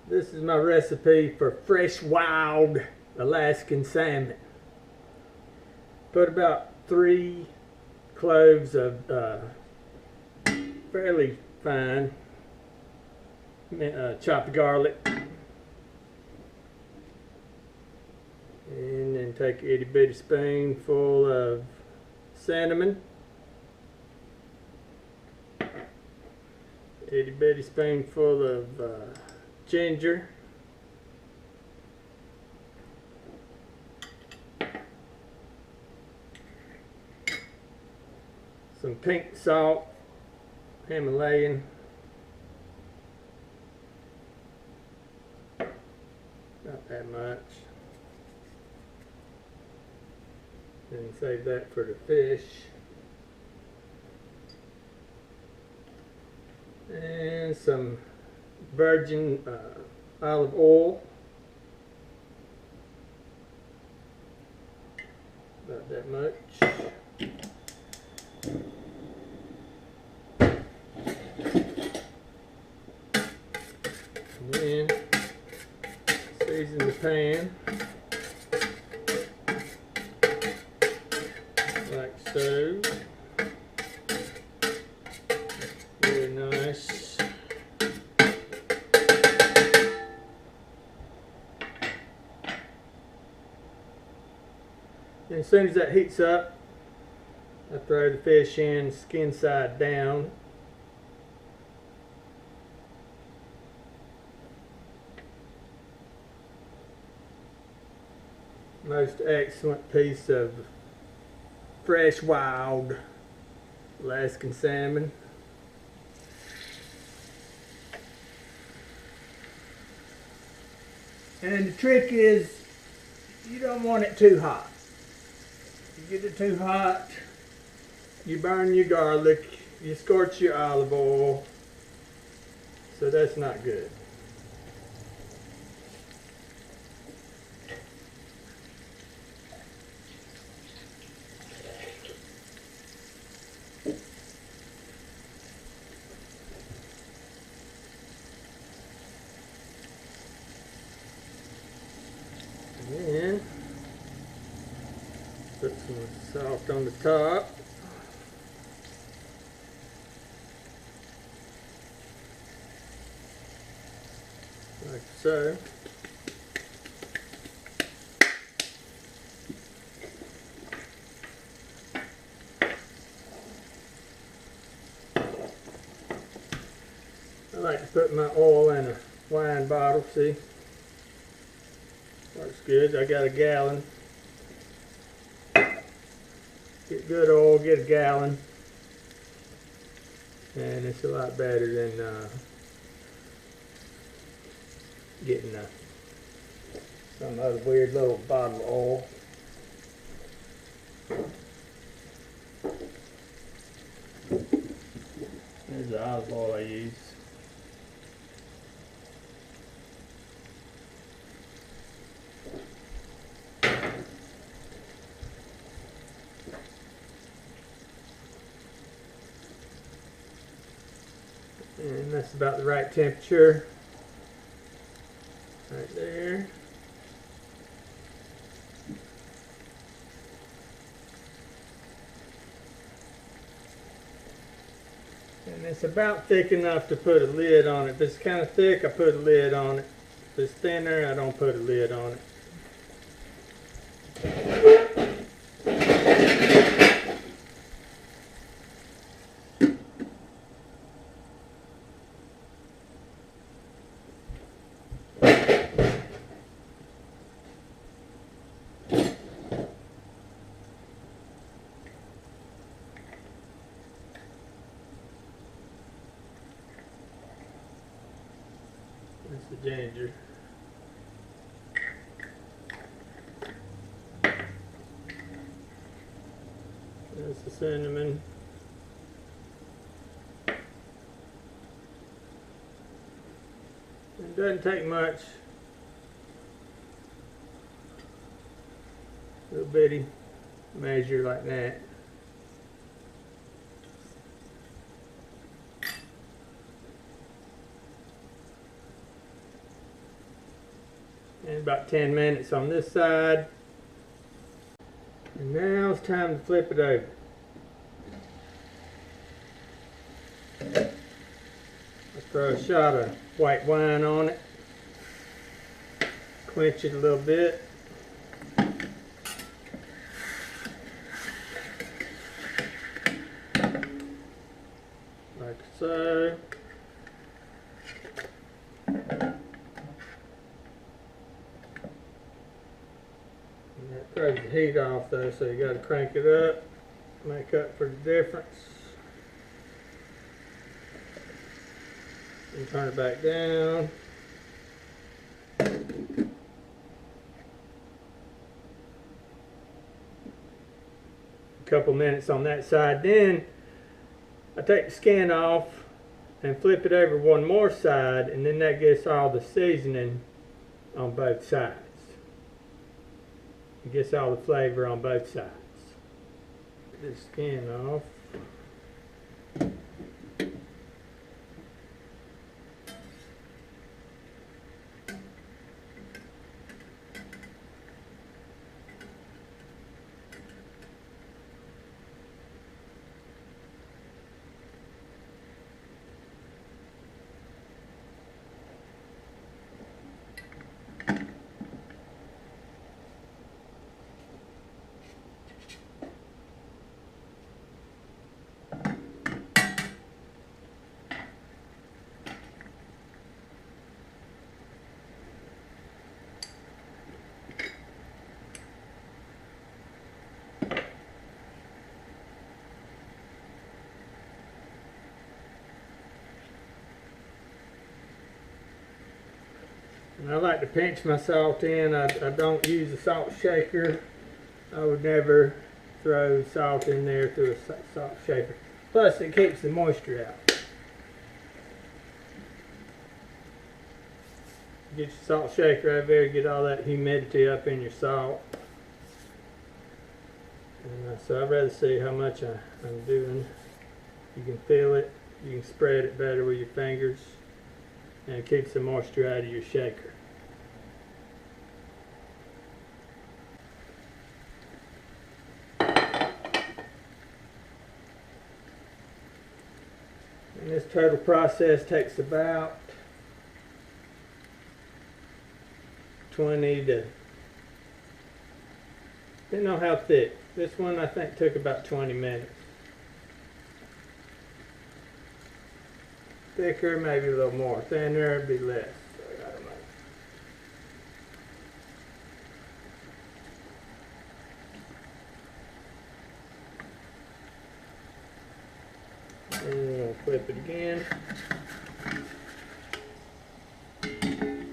This is my recipe for fresh wild Alaskan salmon. Put about 3 cloves of fairly fine chopped garlic, and then take an itty bitty spoonful of cinnamon, itty bitty spoonful of ginger, some pink salt, Himalayan, not that much, and save that for the fish, and some virgin olive oil, about that much. And then season the pan like so. Very nice. And as soon as that heats up, I throw the fish in skin side down. Most excellent piece of fresh wild Alaskan salmon. And the trick is, you don't want it too hot. If you get it too hot, you burn your garlic, you scorch your olive oil, so that's not good. And then put some salt on the top. Like so. I like to put my oil in a wine bottle, see? Works good. I got a gallon. Get good oil, get a gallon. And it's a lot better than getting some other weird little bottle of oil. There's the olive oil I use. And that's about the right temperature. Right there. And it's about thick enough to put a lid on it. If it's kind of thick, I put a lid on it. If it's thinner, I don't put a lid on it. That's the ginger. That's the cinnamon. It doesn't take much. Little bitty measure like that. And about 10 minutes on this side. And now it's time to flip it over. I'll throw a shot of white wine on it. Quench it a little bit. Like so. And that throws the heat off though, so you got to crank it up, make up for the difference. And turn it back down. A couple minutes on that side. Then I take the skin off and flip it over one more side, and then that gets all the seasoning on both sides. It gets all the flavor on both sides. Get the skin off. And I like to pinch my salt in. I don't use a salt shaker. I would never throw salt in there through a salt shaker. Plus it keeps the moisture out. Get your salt shaker over there, get all that humidity up in your salt. And so I'd rather see how much I'm doing. You can feel it. You can spread it better with your fingers. And it keeps the moisture out of your shaker. And this total process takes about 20 to, depending on how thick. This one I think took about 20 minutes. Thicker, maybe a little more. Thinner, it'd be less. So I don't know. And we'll flip it again. Spread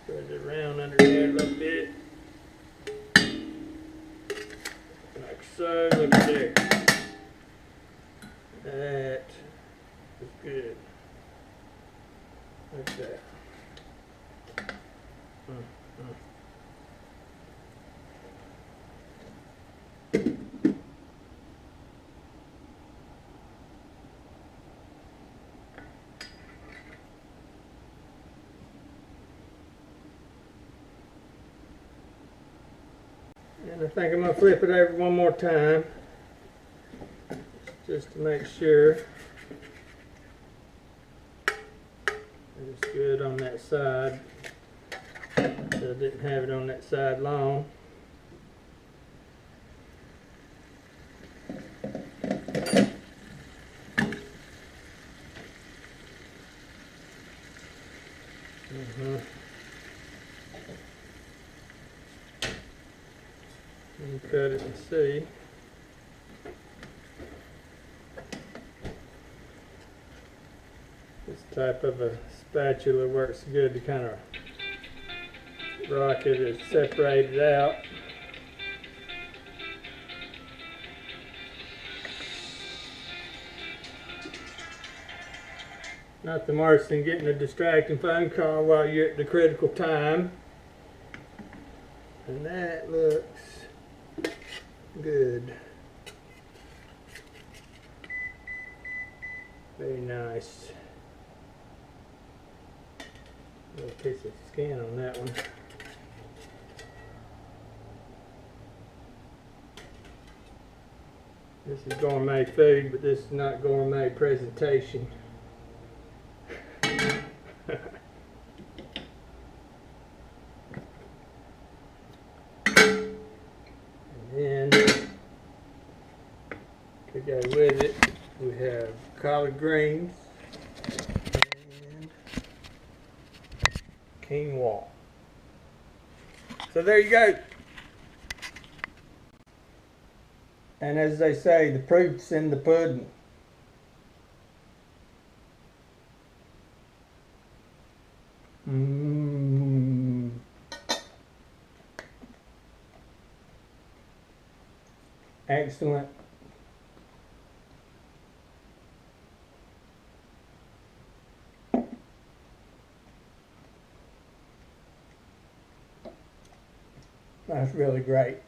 it around under there a little bit. Like so. Look at there. That is good. Like that. And I think I'm going to flip it over one more time, just to make sure it's good on that side. So I didn't have it on that side long. And cut it and see. This type of a spatula works good to kind of rock it and separate it out. Nothing worse than getting a distracting phone call while you're at the critical time. And that looks good. Very nice. Little piece of skin on that one. This is gourmet food, but this is not gourmet presentation. And then to go with it, we have collard greens and quinoa. So there you go. And as they say, the proof's in the pudding. Mmm. Excellent. That's really great.